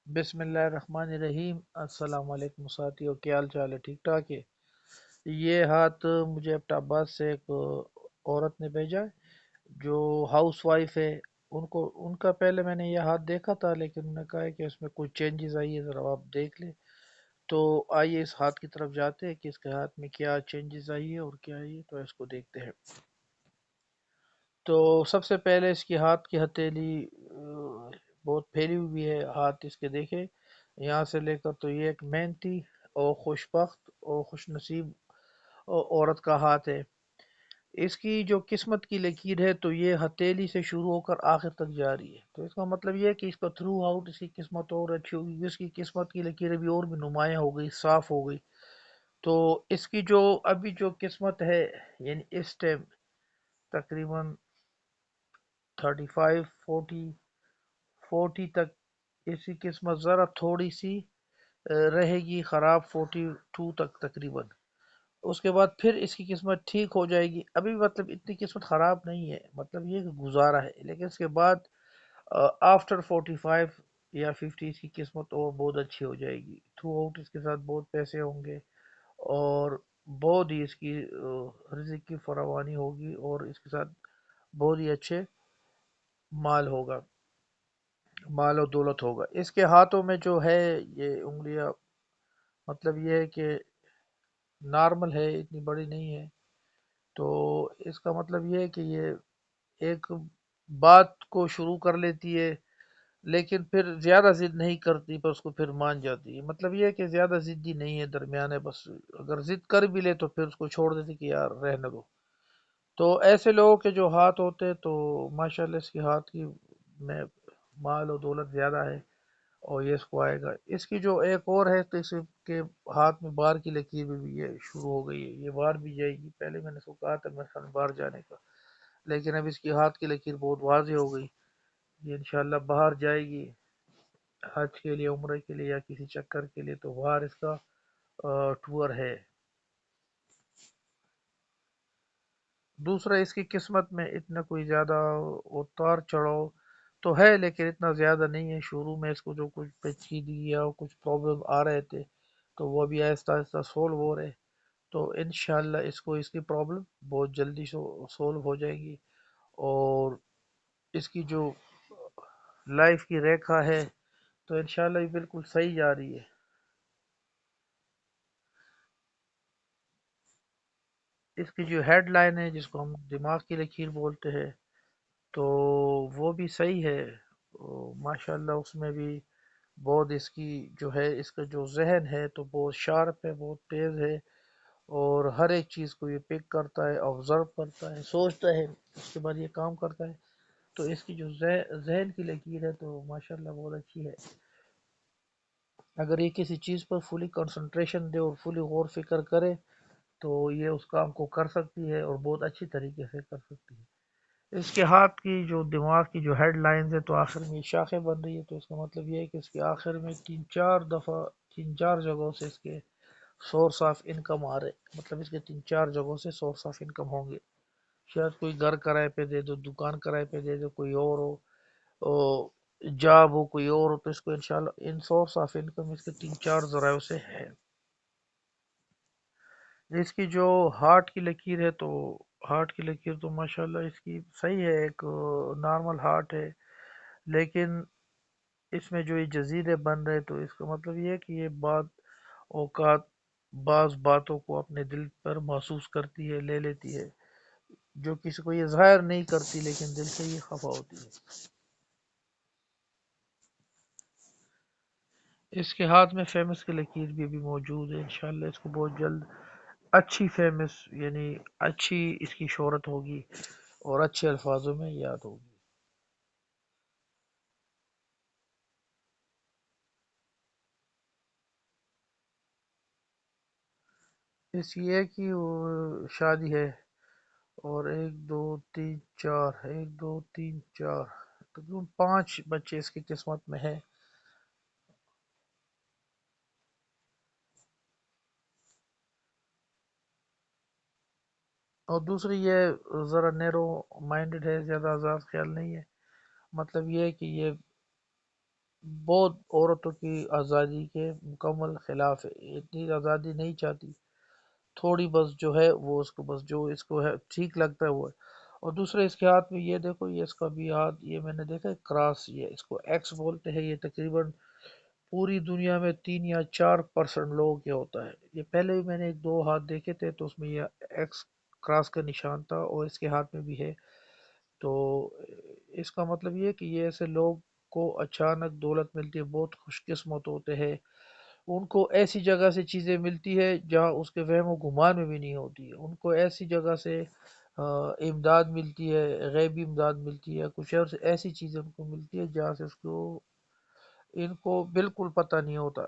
بسم اللہ الرحمن الرحیم، السلام علیکم ساتھیو، کیا حال چال ہے؟ ٹھیک ٹھاک ہے؟ یہ ہاتھ مجھے اپنا عباس سے ایک عورت نے بھیجا ہے جو ہاؤس وائف ہے۔ ان کا پہلے میں نے یہ ہاتھ دیکھا تھا، لیکن انہوں نے کہا ہے کہ اس میں کچھ چینجز آئی ہے، ذرا آپ دیکھ لیں۔ تو آئیے اس ہاتھ کی طرف جاتے ہیں کہ اس کے ہاتھ میں کیا چینجز آئی ہے اور کیا آئی ہے، تو اس کو دیکھتے ہیں۔ تو سب سے پہلے اس کی ہاتھ کی ہتھیلی بہت پھیلی ہوئی ہے، ہاتھ اس کے دیکھے یہاں سے لے کر، تو یہ ایک محنتی اور خوش بخت اور خوش نصیب عورت کا ہاتھ ہے۔ اس کی جو قسمت کی لکیر ہے تو یہ ہتھیلی سے شروع ہو کر آخر تک جاری ہے، تو اس کا مطلب یہ ہے کہ اس کا تھرو آؤٹ اس کی قسمت اور اچھی ہوگی، اس کی قسمت کی لکیر ابھی اور بھی نمایاں ہو گئی، صاف ہو گئی۔ تو اس کی جو ابھی جو قسمت ہے، یعنی اس ٹائم تقریباً 35 40 تک اس کی قسمت ذرا تھوڑی سی رہے گی خراب، 42 تک تقریباً۔ اس کے بعد پھر اس کی قسمت ٹھیک ہو جائے گی، ابھی مطلب اتنی قسمت خراب نہیں ہے، مطلب یہ کہ گزارا ہے، لیکن اس کے بعد آفٹر 45 یا 50 اس کی قسمت اور بہت اچھی ہو جائے گی، تھرو آؤٹ اس کے ساتھ بہت پیسے ہوں گے، اور بہت ہی اس کی رزق کی فراوانی ہوگی، اور اس کے ساتھ بہت ہی اچھے مال ہوگا، مال و دولت ہوگا۔ اس کے ہاتھوں میں جو ہے یہ انگلیاں، مطلب یہ ہے کہ نارمل ہے، اتنی بڑی نہیں ہے، تو اس کا مطلب یہ ہے کہ یہ ایک بات کو شروع کر لیتی ہے، لیکن پھر زیادہ ضد نہیں کرتی، پر اس کو پھر مان جاتی ہے، مطلب یہ ہے کہ زیادہ ضدی نہیں ہے، درمیان ہے، بس اگر ضد کر بھی لے تو پھر اس کو چھوڑ دیتی کہ یار رہنے دو۔ تو ایسے لوگوں کے جو ہاتھ ہوتے ہیں تو ماشاءاللہ اس کے ہاتھ کی میں مال و دولت زیادہ ہے، اور یہ اس کو آئے گا۔ اس کی جو ایک اور ہے تو اس کے ہاتھ میں باہر کی لکیر بھی یہ شروع ہو گئی ہے، یہ باہر بھی جائے گی، پہلے میں نے اس کو کہا تھا میرے ساتھ باہر جانے کا، لیکن اب اس کی ہاتھ کی لکیر بہت واضح ہو گئی، یہ انشاءاللہ باہر جائے گی، حج کے لیے، عمرے کے لیے، یا کسی چکر کے لیے، تو باہر اس کا ٹور ہے۔ دوسرا، اس کی قسمت میں اتنا کوئی زیادہ اتار چڑھاؤ تو ہے، لیکن اتنا زیادہ نہیں ہے۔ شروع میں اس کو جو کچھ پیچیدگی یا کچھ پرابلم آ رہے تھے تو وہ بھی آہستہ آہستہ سولو ہو رہے، تو انشاءاللہ اس کو اس کی پرابلم بہت جلدی سولو ہو جائے گی، اور اس کی جو لائف کی ریکھا ہے تو انشاءاللہ یہ بالکل صحیح جا رہی ہے۔ اس کی جو ہیڈ لائن ہے جس کو ہم دماغ کی لکیر بولتے ہیں، تو وہ بھی صحیح ہے، ماشاءاللہ اس میں بھی بہت اس کی جو ہے، اس کا جو ذہن ہے تو بہت شارپ ہے، بہت تیز ہے، اور ہر ایک چیز کو یہ پک کرتا ہے، آبزرو کرتا ہے، سوچتا ہے، اس کے بعد یہ کام کرتا ہے، تو اس کی جو ذہن کی لکیر ہے تو ماشاءاللہ بہت اچھی ہے۔ اگر یہ کسی چیز پر فلی کنسنٹریشن دے اور فلی غور فکر کرے تو یہ اس کام کو کر سکتی ہے، اور بہت اچھی طریقے سے کر سکتی ہے۔ اس کے ہاتھ کی جو دماغ کی جو ہیڈ لائنز ہے تو آخر میں یہ شاخیں بن رہی ہے، تو اس کا مطلب یہ ہے کہ اس کے آخر میں تین چار جگہوں سے اس کے سورس آف انکم آ رہے، مطلب اس کے تین چار جگہوں سے سورس آف انکم ہوں گے، شاید کوئی گھر کرائے پہ دے دو، دکان کرائے پہ دے دو، کوئی اور ہو، جاب ہو کوئی اور ہو، تو اس کو انشاءاللہ ان سورس آف انکم اس کے تین چار ذرائع سے ہے۔ اس کی جو ہارٹ کی لکیر ہے تو ہارٹ کی لکیر تو ماشاءاللہ اس کی صحیح ہے، ایک نارمل ہارٹ ہے، لیکن اس میں جو یہ جزیرے بن رہے تو اس کا مطلب یہ ہے کہ یہ اوقات بعض باتوں کو اپنے دل پر محسوس کرتی ہے، لے لیتی ہے، جو کسی کو یہ ظاہر نہیں کرتی، لیکن دل سے یہ خفا ہوتی ہے۔ اس کے ہاتھ میں فیمس کی لکیر بھی ابھی موجود ہے، انشاءاللہ اس کو بہت جلد اچھی فیمس، یعنی اچھی اس کی شہرت ہوگی، اور اچھے الفاظوں میں یاد ہوگی۔ اس یہ کی شادی ہے، اور ایک دو تین چار، ایک دو تین چار، تقریباً 5 بچے اس کی قسمت میں ہے۔ اور دوسری یہ ذرا نیرو مائنڈڈ ہے، زیادہ آزاد خیال نہیں ہے، مطلب یہ ہے کہ یہ بہت عورتوں کی آزادی کے مکمل خلاف ہے، اتنی آزادی نہیں چاہتی، تھوڑی بس جو ہے وہ اس کو بس جو اس کو ہے ٹھیک لگتا ہے وہ ہے۔ اور دوسرے اس کے ہاتھ میں یہ دیکھو، یہ اس کا بھی ہاتھ، یہ میں نے دیکھا ہے کراس، یہ اس کو ایکس بولتے ہیں، یہ تقریباً پوری دنیا میں 3 یا 4% لوگوں کے ہوتا ہے۔ یہ پہلے بھی میں نے ایک دو ہاتھ دیکھے تھے تو اس میں یہ ایکس کراس کا نشان تھا، اور اس کے ہاتھ میں بھی ہے۔ تو اس کا مطلب یہ ہے کہ یہ ایسے لوگ کو اچانک دولت ملتی ہے، بہت خوش قسمت ہوتے ہیں، ان کو ایسی جگہ سے چیزیں ملتی ہے جہاں اس کے وہم و گمان میں بھی نہیں ہوتی ہے، ان کو ایسی جگہ سے امداد ملتی ہے، غیبی امداد ملتی ہے، کچھ اور ایسی چیزیں ان کو ملتی ہے جہاں سے اس کو ان کو بالکل پتہ نہیں ہوتا۔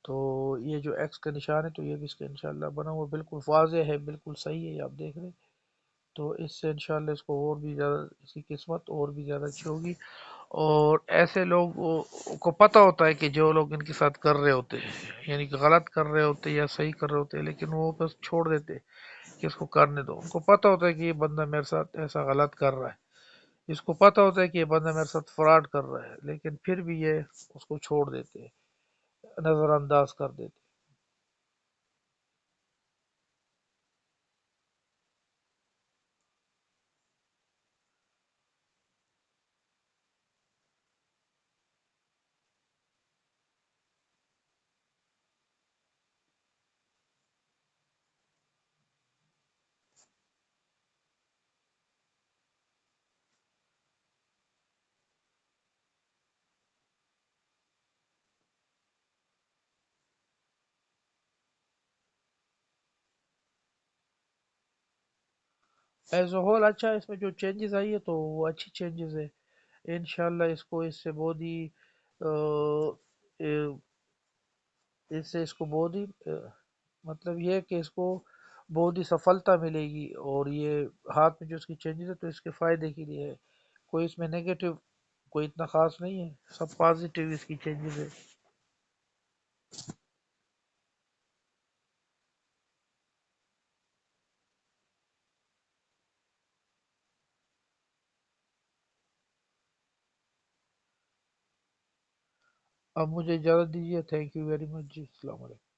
تو یہ جو ایکس کا نشان ہے تو یہ بھی اس کا انشاءاللہ بنا ہوا بالکل واضح ہے، بالکل صحیح ہے، یہ آپ دیکھ رہے ہیں۔ تو اس سے انشاءاللہ اس کو اور بھی زیادہ، اس کی قسمت اور بھی زیادہ اچھی ہوگی۔ اور ایسے لوگوں کو پتہ ہوتا ہے کہ جو لوگ ان کے ساتھ کر رہے ہوتے ہیں، یعنی کہ غلط کر رہے ہوتے یا صحیح کر رہے ہوتے، لیکن وہ بس چھوڑ دیتے کہ اس کو کرنے دو۔ ان کو پتہ ہوتا ہے کہ یہ بندہ میرے ساتھ ایسا غلط کر رہا ہے، اس کو پتہ ہوتا ہے کہ یہ بندہ میرے ساتھ فراڈ کر رہا ہے، لیکن پھر بھی یہ اس کو چھوڑ دیتے، نظر انداز کر دیتے۔ ایز اے ہول اچھا، اس میں جو چینجز آئی ہے تو وہ اچھی چینجز ہے، انشاءاللہ اس کو اس سے بہت ہی اس سے اس کو بہت ہی مطلب یہ ہے کہ اس کو بہت ہی سفلتا ملے گی، اور یہ ہاتھ میں جو اس کی چینجز ہے تو اس کے فائدے کے لیے ہے، کوئی اس میں نیگیٹو کوئی اتنا خاص نہیں ہے، سب پازیٹیو اس کی چینجز ہے۔ اب مجھے اجازت دیجیے، تھینک یو ویری مچ جی، السلام علیکم۔